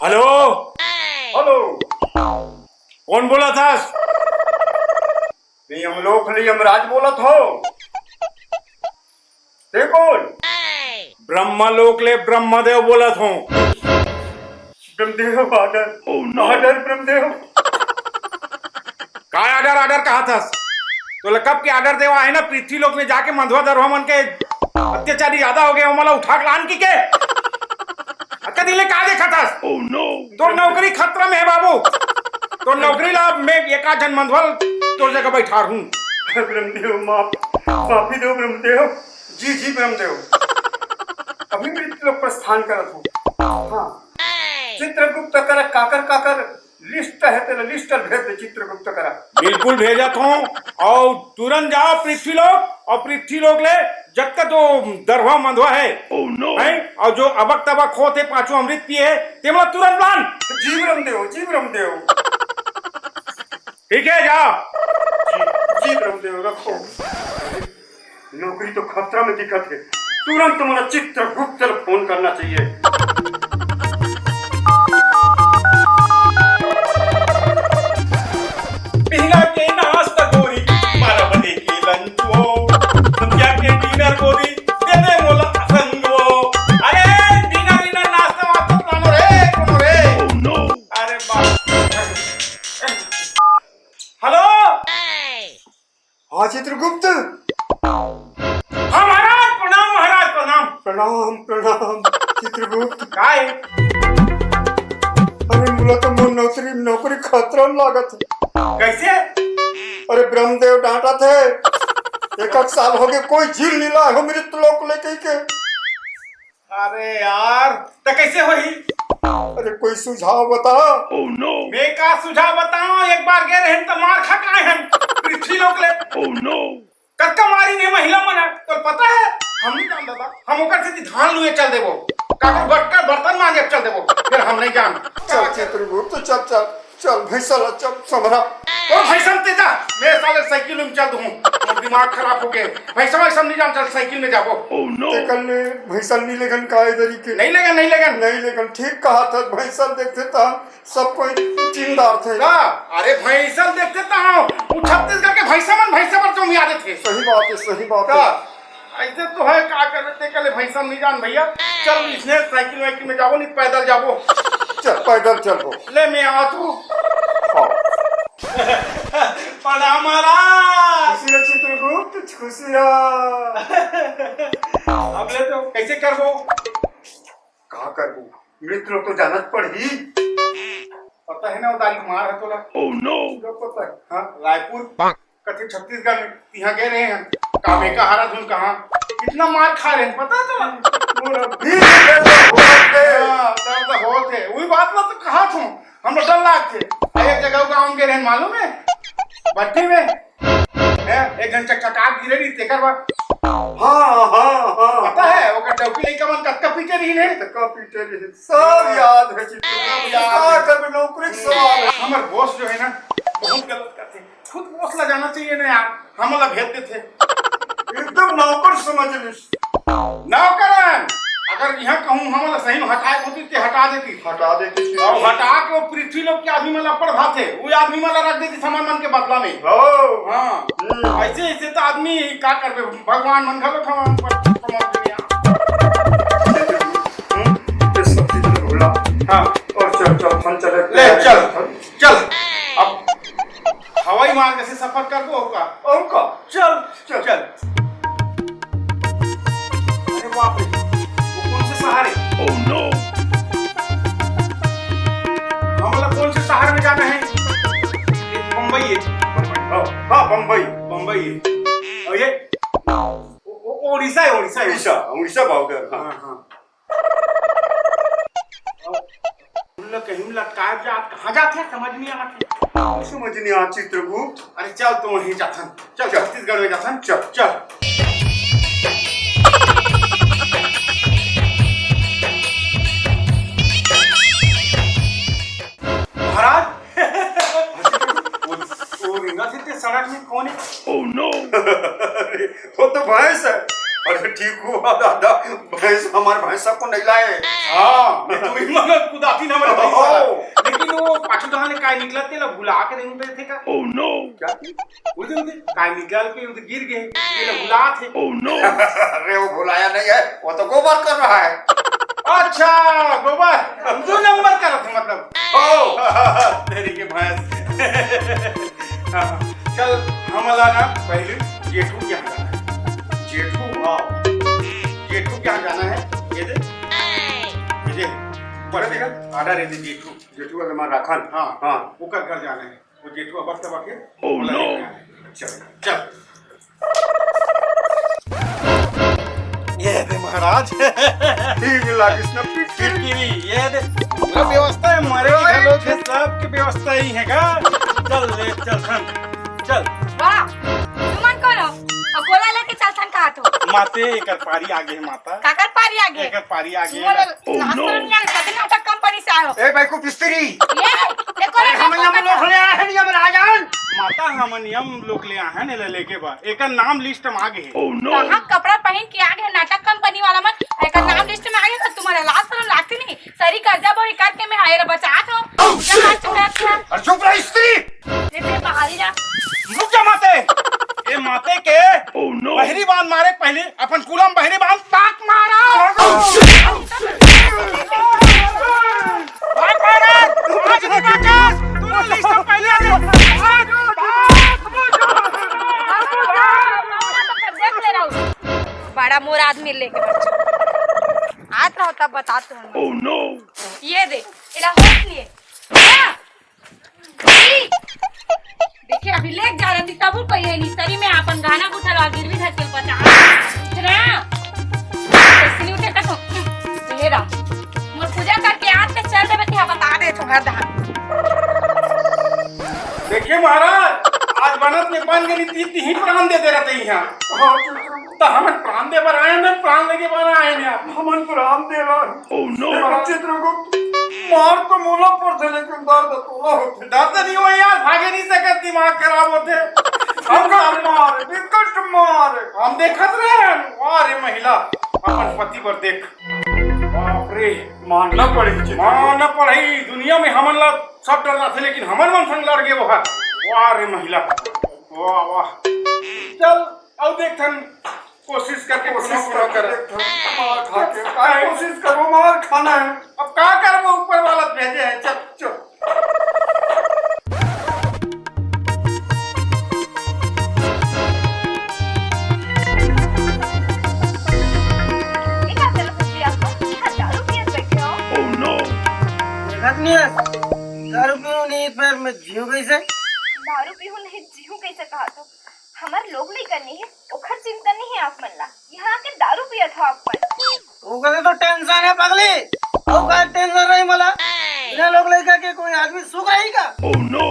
Hello. Hello. कौन बोला था? मैं यमलोक यमराज बोलत हो। ते कौन? ब्रह्मलोक ले ब्रह्मदेव बोला था। Brahmadev order order Brahmadev. का आर्डर आर्डर कहा था? तो कब के आर्डर देवा है ना पृथ्वी लोक में जाके मधुआ दरवा मन के अत्याचारी ज्यादा हो गए मला उठा के लान की के कदी ले का देखा था? तो नौकरी खतरा में है बाबू। तो नौकरी ला मैं एका जन मंधवल तोर जगह बैठा हूँ। ब्रह्मदेव माफी दो ब्रह्मदेव। जी जी ब्रह्मदेव। अभी मृत्यु लोक प्रस्थान करत हूँ। हाँ चित्रगुप्त कर काकर काकर लिस्ट है तेरा लिस्ट भेज दे चित्रगुप्त करा। बिल्कुल भेजत हूँ और तुरंत जाओ पृथ्वी लोक और पृथ्वी लोक ले जब तक तो दरवा मंधवा है और जो अबक तबक होते पांचों अमृत पिए ते मतलब तुरंत लान। जी ब्रह्मदेव जी ब्रह्मदेव। ठीक है जाओ। जी ब्रह्मदेव रखो। नौकरी तो खतरा में दिक्कत है। तुरंत तुम्हारा चित्रगुप्त फोन करना चाहिए। पहला के नाश्ता गोरी 12 बजे के लंच हो संध्या के डिनर गोरी दे दे मोला संगो। अरे डिनर नाश्ता वास्ता प्लानो रे कोनो रे। Oh no. अरे बाप। हेलो। हाँ चित्रगुप्त। हाँ महाराज प्रणाम महाराज प्रणाम। प्रणाम प्रणाम चित्रगुप्त। काय अरे मुला तो मोर नौकरी नौकरी खतरा में लागत है। कैसे? अरे ब्रह्मदेव डांटा थे। एक साल हो गए कोई झील नहीं लाए हो मृत्यु लोक लेके के। अरे यार तो कैसे होई? अरे कोई सुझाव बता। Oh no. मैं का सुझाव बताऊं? एक बार गए रहन तो मार खा के आए हैं पृथ्वी लोक ले। Oh no. कक्का मारी ने महिला मन है तो पता है हम नहीं जान दादा। हम ओकर से धान लुए चल देबो काकर बटकर बर्तन मांगे चल देबो फिर हम नहीं जान। चल चित्रगुप्त चल चल चल भैसा चल समरा। ओ भैसम ते जा मैं साले साइकिल में चल दूं मोर दिमाग खराब हो गए। भैसम ऐसा नहीं जान चल साइकिल में जाबो। Oh no. ते कल भैसा नहीं लेगन का इधर के नहीं लेगन ठीक कहा था। भैसा देखते था सब कोई जिंदार थे। का अरे भैसम देखते था वो छत्तीसगढ़ के भैसा पर जो याद थे। सही बात है। ऐसे तो है का करते कल भैसा नहीं जान भैया। चल इसने साइकिल वाइकिल में जाबो नहीं पैदल जाबो। चल पैदल चलो ले मैं आ तू। प्रणाम महाराज। खुशियाँ चित्रगुप्त खुशियाँ। अब ले तो कैसे करबो? कहा करबो मृत्यु लोक तो जानत पड़ी। पता है ना वो तारीख मार है तोला। Oh no. पता है। हाँ रायपुर कथे छत्तीसगढ़ में यहाँ गए रहे हैं कामे का हारा धुन कहाँ कितना मार खा रहे हैं पता है तोला? दर्द होते वही बात ना तो कहा था हम लोग डर लाग थे। एक जगह गाँव के रहन मालूम है भट्टी में एक घंटा चटाक गिरे रही तेकर बाद। हाँ पता है वो डौकी लइका मन कक्का पीटे रही है सब याद है चित्रगुप्त। नौकरी के सवाल है। हमारे बॉस जो है ना बहुत गलत करते खुद बॉस ला जाना चाहिए ना यार हम ला भेज देते। एकदम नौकर समझ लिस। नौकरन अगर यहाँ कहूँ हम सही में हटाए होती तो हटा देती और हटा के वो पृथ्वी लोग के आदमी मला पढ़ भाते वो आदमी मला रख देती सामान मन के बदला में। हाँ ऐसे तो आदमी का करबे भगवान मन घलो हम हाँ और चल हम चले ले चल अब हवाई मार्ग से सफर कर दो का चल। अरे बाप रे वो कौन से शहर है? Oh no. हम कौन से शहर में जाना है? मुंबई है। हाँ बम्बई है और ये उड़ीसा बाउडर। हाँ कहीं लटकाया जात कहाँ जाते हैं समझ नहीं आती। समझ नहीं आ चित्रगुप्त। अरे चल तो वहीं जाथन चल छत्तीसगढ़ में जाथन चल। महाराज वो रिंगा से सड़क में कौन है? Oh no. वो तो भैंस है और अरे ठीक हुआ दादा, भैंस हमारे भैंसा को नहीं लाए। हाँ तू ही मगज कुदाती ना मेरे पैसा। लेकिन वो पाछू दहाने काय निकला तेला बुला के देंगे पे थे का। ओह नो क्या उधर काय निकल के उधर गिर गए तेला बुला थे। ओह नो अरे वो बुलाया नहीं है, वो तो गोबर कर रहा है। अच्छा गोबर 2 नंबर का थे मतलब। ओ तेरी के भैंस। चल हमला ना पहले जेठू क्या जाना है। जेठू हाँ जेठू क्या जाना है ये दे ये बड़े देखा ऑर्डर है जेठू। जेठू वाला हमारा राखन। हाँ हाँ वो कर घर जाना है वो जेठू अब तब आके। ओह नो चल चल ये दे महाराज। ठीक मिला किसने किरकिरी ये दे पूरा व्यवस्था है हमारे घरों के सब की व्यवस्था ही है का। चल ले चल खन चल। वाह तुमन कौन हो अकोला लेके चलथन कहा तो माते एकर पारी आगे है माता। काकर पारी आगे एकर पारी आगे मोर नास्ता नाटक कंपनी से आयो ए भाई को बिस्तरी ये देखो हम लोग ले आए हैं हम राजन। माता हमन यम लोग ले आए हैं ने लेके बा एकर नाम लिस्ट में आगे है। कहां कपड़ा पहन के आगे नाटक कंपनी वाला मन एकर नाम लिस्ट में आगे तो तुम्हारा लाज शर्म लागती नहीं सरी कर्जा बोरी करके मैं हायर बचात हो। और चुप रह स्त्री। ये बाहरी जा रुक जा माते। ए माते के बहरी बांध मारे पहले अपन कुलम बहरी बांध ताक मारा। आज नहीं बाका तू लिस्ट में पहले बड़ा मोर आदमी लेके आत रहो तब बताते हो। ओह नो ये दे इला होश लिए देखिए अभी लेक जा रही तब कहिए नहीं सरी में अपन गाना उठल और गिरवी धर के पचा इतना इसलिए उठे कसम ये रहा मोर पूजा करके आज के चल देबे के बता दे तो हर धान। देखिए महाराज आज बनत में बन गई तीती ही प्राण दे रहते हैं यहाँ तो हम प्राण दे पर आए ना प्राण लेके बना आए ना हमन को राम दे रहा। ओह नो चित्रगुप्त मार तो मोला पर थे लेकिन दर्द तोला होते। दर्द नहीं हुआ यार भागे नहीं सकत दिमाग खराब होते। हम मार विकट मार हम देखत रहे अरे महिला अपन पति पर देख बाप रे मानना पड़ेगी मानना पड़ेगी दुनिया में हमन ला सब डर रहा थे लेकिन हमन मन संग लड़ गए वो है वाह रे महिला वाह वाह। चल अब देखथन कोशिश करके पूरा कर मार खा के काय कोशिश करो मार खाना है। अब क्या करबो ऊपर वाला भेजे है। चल चल दारू पीऊं नहीं फिर मैं जीऊं कैसे? दारू पीहू नहीं जीहू कैसे कहा तो हमार लोग नहीं करनी है ओखर चिंता नहीं है आप मन ला यहाँ आके दारू पिया था आप मन वो कहते तो टेंशन है पगली और का टेंशन नहीं मला बिना लोग लेकर के कोई आदमी सुख रहेगा। ओह नो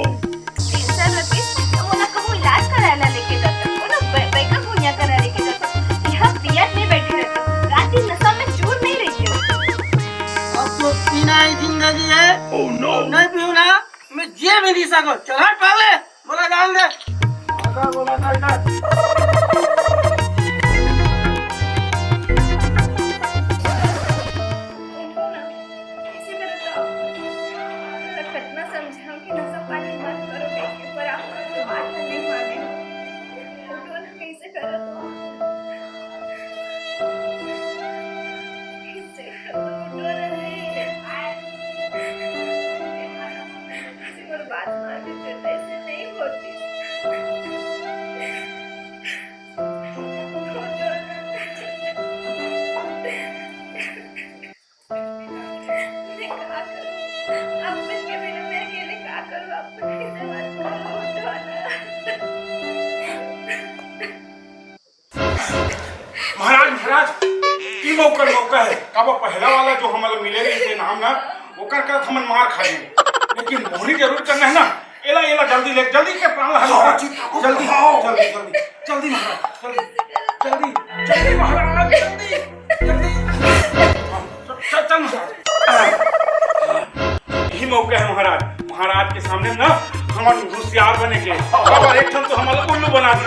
टेंशन रखी तो वो ना कहूँ इलाज कराना लेके जाता वो ना बैका भुनिया करा लेके जाता यहाँ पिया नहीं बैठे रहता रात दिन नशा में चूर नहीं रही हो। अब तो पीना ही जिंदगी है। ओह नो नहीं पीऊं ना मैं जी भी नहीं सकूं। चल हट पगले बोला डाल दे बोला डाल महाराज महाराज की मौका है कब पहला वाला जो हमारे मिले इनके नाम ना वो कर कर हमन मार खा लेंगे लेकिन मोहनी जरूर करना है ना। एला एला जल्दी ले जल्दी के प्राण हल्ला जल्दी जल्दी जल्दी जल्दी महाराज जल्दी जल्दी जल्दी महाराज जल्दी जल्दी चल चल महाराज यही मौका है महाराज। महाराज के सामने ना हमन होशियार बने के और एक ठन तो हमारा उल्लू बना दी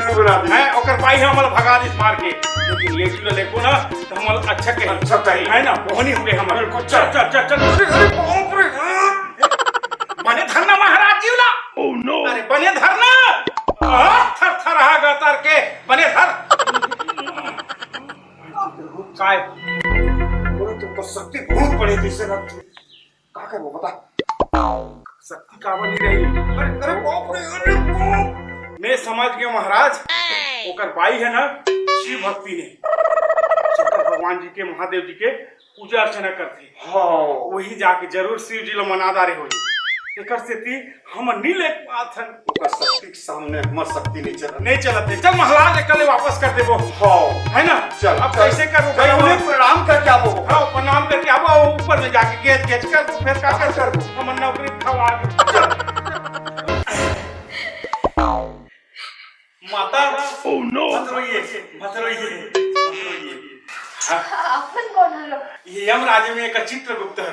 है ओकर भाई है हमारा भगा दी मार के लेकिन ये बेटी ला लेको ना तो हम अच्छा कहीं अच्छा कहीं। है ना वही हो गए हमारे बिल्कुल, चल चल चल चल अरे बाप रे बने धरना महाराज जी ला अरे बने धरना थर थर आगा तर के बने धर काय बोले तुमको शक्ति बहुत बड़ी थी से रख का कर वो बता शक्ति का बनी रही अरे बाप रे अरे बाप मैं समझ गया महाराज ओकर बाई है ना शिव भक्ति ने शंकर भगवान जी के महादेव जी के पूजा अर्चना करती हाँ वही जाके जरूर शिव जी लो मनादारे हो एकर से थी हम नी ले बात है ओकर शक्ति के सामने हमर शक्ति नहीं चला नहीं चलते चल महाराज कल वापस कर देबो हाँ है ना चल अब कैसे करूं भाई उन्हें प्रणाम करके आवो हाँ प्रणाम करके अब ऊपर में जाके गेज गेज कर दो फिर का कर दो हम नौकरी खवा के माता ओह नो मत रोइए अपन कौन हलो ये यमराज में एक चित्रगुप्त है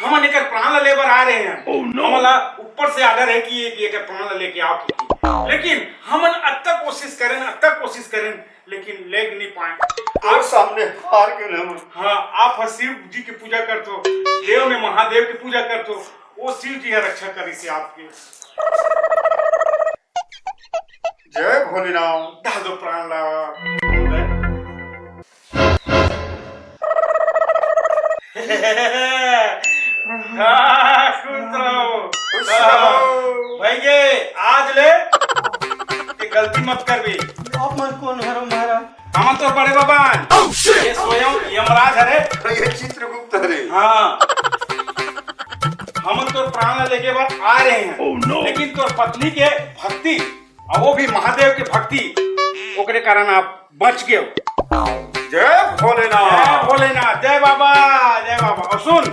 हम एकर प्राण लेबर आ रहे हैं हमला ऊपर से आर्डर है कि एक प्राण लेके आओ लेकिन हम अत्तक कोशिश करें लेकिन लेग नहीं पाए और सामने हार के हम हाँ आप शिव जी की पूजा करते हो देव में महादेव की पूजा करते हो वो शिव जी है रक्षा करी से आपके जय भोलेनाथ दा दो प्राण ला भैया आज ले गलती मत कर भी आप मन कौन हरो महाराज हम तो बड़े बाबा ये स्वयं यमराज है ये चित्रगुप्त है हाँ हम तो प्राण लेके बाद आ रहे हैं लेकिन तो पत्नी के भक्ति और वो भी महादेव की भक्ति ओकरे कारण आप बच गए जय भोलेनाथ जय बाबा और सुन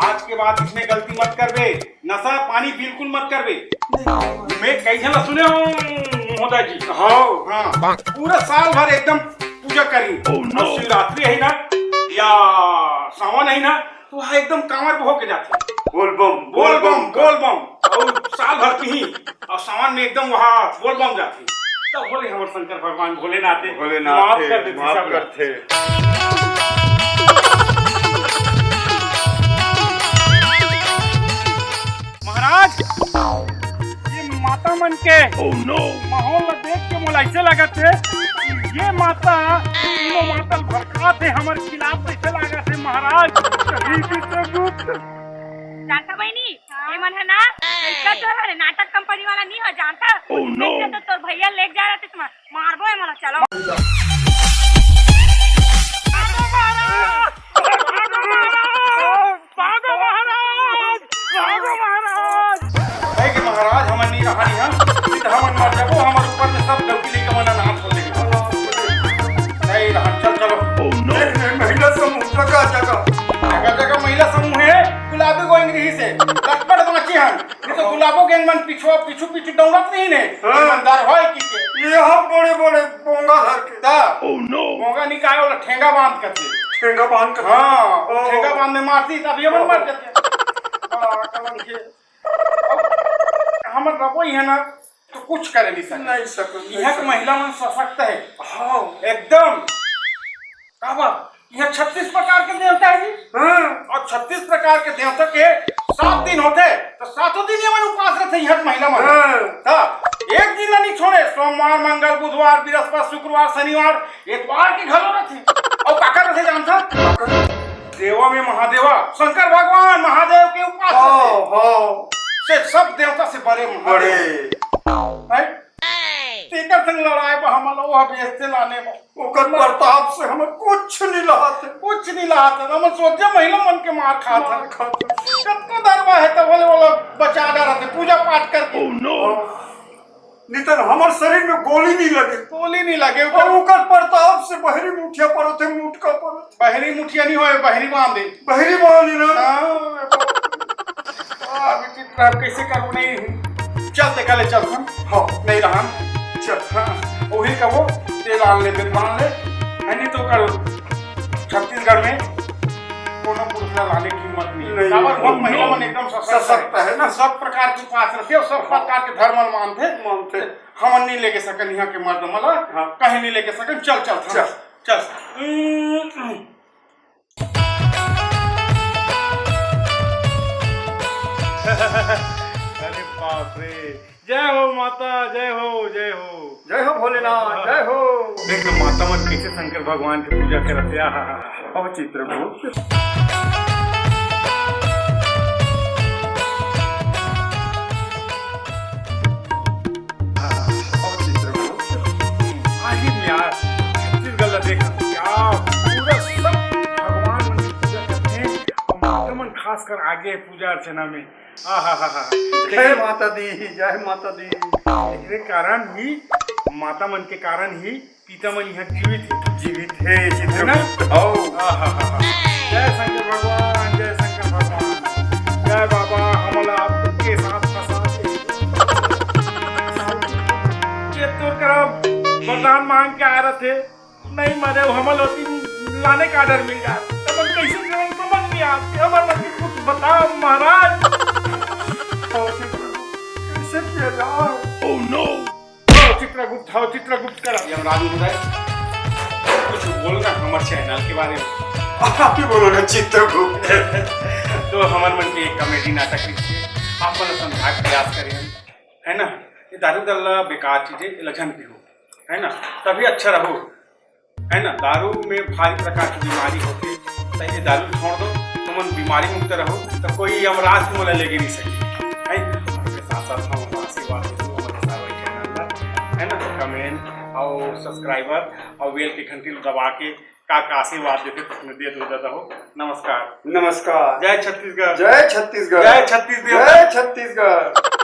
आज के बाद इसमें गलती मत करबे नशा पानी बिल्कुल मत करबे मैं कैसे ना सुने हूँ मोदा जी हाँ पूरा साल भर एकदम पूजा करी और शिवरात्रि है ना या सावन है ना तो वहाँ एकदम कांवर हो के जाते बोल बम और साल भर की ही और सावन में एकदम वहाँ बोल बम जाती तब बोले हमारे शंकर भगवान भोलेनाथ माफ कर देते सब करते महाराज ये माता मन के माहौल देख के मोला ऐसे लगत है ये माता तीनों मातल भड़का थे हमारे खिलाफ ऐसे लगा थे महाराज जानता बहनी ये मन है ना इसका जो है नाटक कंपनी वाला नहीं हो जानता तो तोर भैया लेके जा रहा थे मारबो है मला चलो महाराज हम नहीं रहा हम मर जाबो हमारे ऊपर में सब डौकी लेके मना नाम खोल देंगे नहीं रहा चलो महिला समूह जगह महिला समूह है गुलाबी गोइंग रही से लटपट बाकी हम नहीं तो गुलाबो गैंग मन पीछू दौड़त नहीं ने ईमानदार होय की के ये हम बड़े पोंगा धर के दा पोंगा निकाय वाला ठेंगा बांध के ठेंगा बांध के हां ठेंगा बांध में मारती तब ये मन मर जाते कलम के हमर रबो है ना तो कुछ करे नहीं सकते यह महिला मन सशक्त है हाँ एकदम यह 36 प्रकार के देवता है जी और 36 प्रकार के देवता के 7 दिन होते तो 7 दिन ये मन उपास रहते यह महिला मन एक दिन नहीं छोड़े सोमवार मंगल बुधवार बृहस्पति शुक्रवार शनिवार इतवार के घरों रहते और काकर रहते जानता देवा में महादेवा शंकर भगवान महादेव के उपास से सब देवता से बड़े तेकर संग लड़ाई पर हम लोग बेचते लाने में ओकर प्रताप से हम कुछ नहीं लाते हम सोचे महिला मन के मार खाता कतको दरवा है तो बोले बचा रहते पूजा पाठ करके नितन हमारे शरीर में गोली नहीं लगे और ओकर प्रताप से बहरी मुठिया पड़ते मुठका पड़त बहरी मुठिया नहीं होए बहरी बांधे बहरी बांधी ना कैसे करूँ नहीं चल देखा ले चल हम हाँ नहीं रहा चल हाँ वही कहो तेल आन ले बांध ले नहीं तो कल छत्तीसगढ़ में कोनो पुरुष लाने की हिम्मत नहीं हम महिला मन एकदम सशक्त है ना, सब प्रकार के पास रहते और सब प्रकार के धर्म मानते। हम नहीं लेके सकन यहाँ के मर्द मला, कहीं नहीं लेके सकन। चल चल चल चल। अरे बाप रे, जय हो माता, जय हो जय हो जय हो भोलेनाथ, जय हो। देख लो माता मन कैसे शंकर भगवान की पूजा करते। अब चित्रगुप्त छत्तीसगढ़ देखा क्या पूरा सब भगवान मन की पूजा करते हैं और माता मन खास कर आगे पूजा अर्चना में। जय माता दी, जय माता दी। इसके कारण ही माता मन के कारण ही पिता मन यहाँ जीवित है चित्रगुप्त। जय शंकर भगवान, जय शंकर भगवान, जय बाबा। हमला आपके साथ वरदान मांग के आ रहे थे, नहीं मरे हमल होती लाने का ऑर्डर मिल जाए तब हम कैसे करें समझ नहीं आते। हमारे मन कुछ बताओ महाराज। कैसे किया जाए? Oh no. चित्रगुप्त हो, चित्रगुप्त करा यमराज महोदय, कुछ बोलना हमारे चैनल के बारे में। आप ही बोलो ना चित्रगुप्त। तो हमारे मन की एक कॉमेडी नाटक लिखिए, आप मन समझा के प्रयास करें, है ना। ये दारू दल्ला बेकार चीजें लक्षण भी हो, है ना, तभी अच्छा रहो, है ना। दारू में भारी प्रकार की बीमारी होती है, तो ये दारू छोड़ दो तो मन बीमारी मुक्त रहो, तो कोई यमराज को मोला लेके नहीं सके, है। साथ साथ हम आशीर्वाद है ना, कमेंट और सब्सक्राइबर और बेल की घंटी दबा के का आशीर्वाद देते तो दे दो दादा हो। नमस्कार, नमस्कार। जय छत्तीसगढ़, जय छत्तीसगढ़, जय छत्तीसगढ़, जय छत्तीसगढ़।